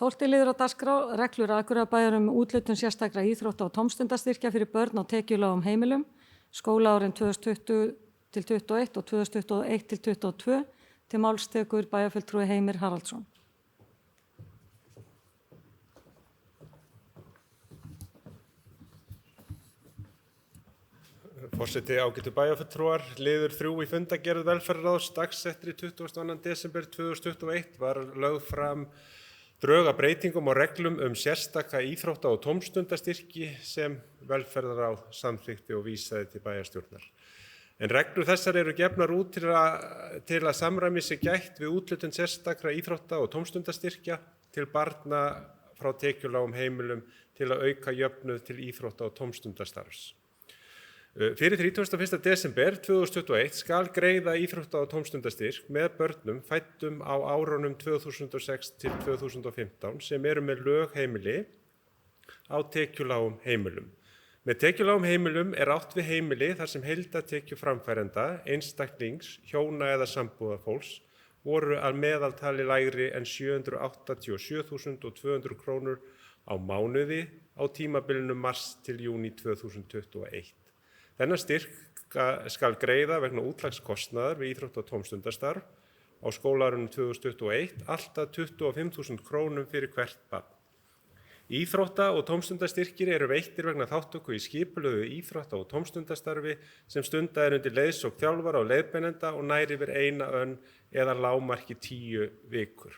12. liður á dagskrá, reglur Akureyrarbæjar úthlutun sérstakra íþrótta- og tómstundastyrkja fyrir börn á tekjulágum heimilum, skólaárin 2020-21 og 2021-22, til máls tekur bæjarfulltrúi Heimir Haraldsson. Forseti, ágætu bæjarfulltrúar, liður 3 í fundargerð velferðarráðs dagsettri 22. desember 2021 var lögð fram drög að breytingum og reglum sérstaka íþrótta- og tómstundastyrki sem velferðarráð samþykkti og vísaði til bæjarstjórnar. En reglur þessar eru gefnar út til að samræmis sé gætt við úthlutun sérstakra íþrótta- og tómstundastyrkja til barna frá tekjulágum heimilum til að auka jöfnuð til íþrótta- og tómstundastarfs. Fyrir 31. desember 2021 skal greiða íþrótta- og tómstundastyrk með börnum fæddum á árunum 2006 til 2015 sem eru með lögheimili á tekjulágum heimilum. Með tekjulágum heimilum átt við heimili þar sem heildartekjur framfærenda, einstaklings, hjóna eða sambúðarfólks voru að meðaltali lægri en 787.200 krónur á mánuði á tímabilinu mars til júní 2021. Þennan styrk skal greiða vegna útlagskostnaðar við íþrótta- og tómstundastarf á skólaárinu 2021 alltaf 25.000 krónum fyrir hvert barn. Íþrótta- og tómstundastyrkir eru veittir vegna þátttöku í skipulögðu íþrótta- og tómstundastarfi sem stundað undir leiðsögn þjálfara og leiðbeinenda og nær yfir 1 önn eða lágmarki 10 vikur.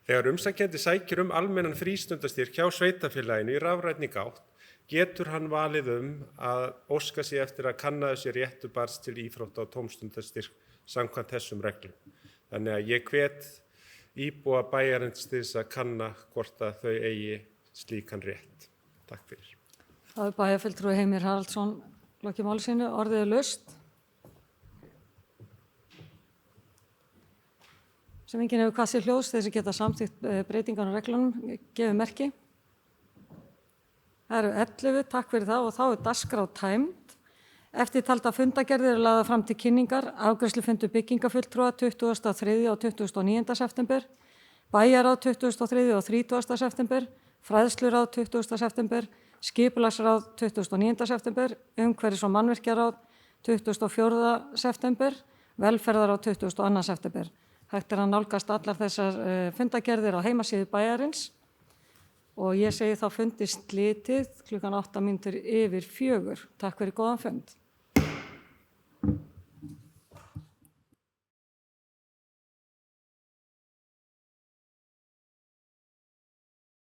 Þegar umsækjandi sækir almennan frístundastyrk hjá sveitarfélaginu í rafrænni gátt getur hann valið að óska sig eftir að kanna sér réttur barns til íþrótta- og tómstundastyrk samkvæmt þessum reglum. Þannig að ég hvet íbúa bæjarins til þess að kanna hvort að þau eigi slíkan rétt. Takk fyrir. Það bæjarfulltrúi Heimir Haraldsson lokið máli sínu, orðið laust. Sem enginn hefur kvað sér hljóðs, þeir sem geta samþykkt breytingar á reglunum, gefið merki. Það eru 11, takk fyrir það og þá dagskrá tæmd. Eftirtalda fundargerðir eru lagðar fram til kynningar, afgreiðslufundur byggingafulltrúa 23. og 29. september, bæjarráð 23. og 30. september, fræðsluráð 20. september, skipulagsráð 29. september, umhverfis- og mannvirkjaráð 24. september, velferðaráð 22. september. Hægt að nálgast allar þessar fundargerðir á heimasíðu bæjarins. Og ég segi þá fundi slitið klukkan 8 mínútur yfir 4. Takk fyrir góðan fund.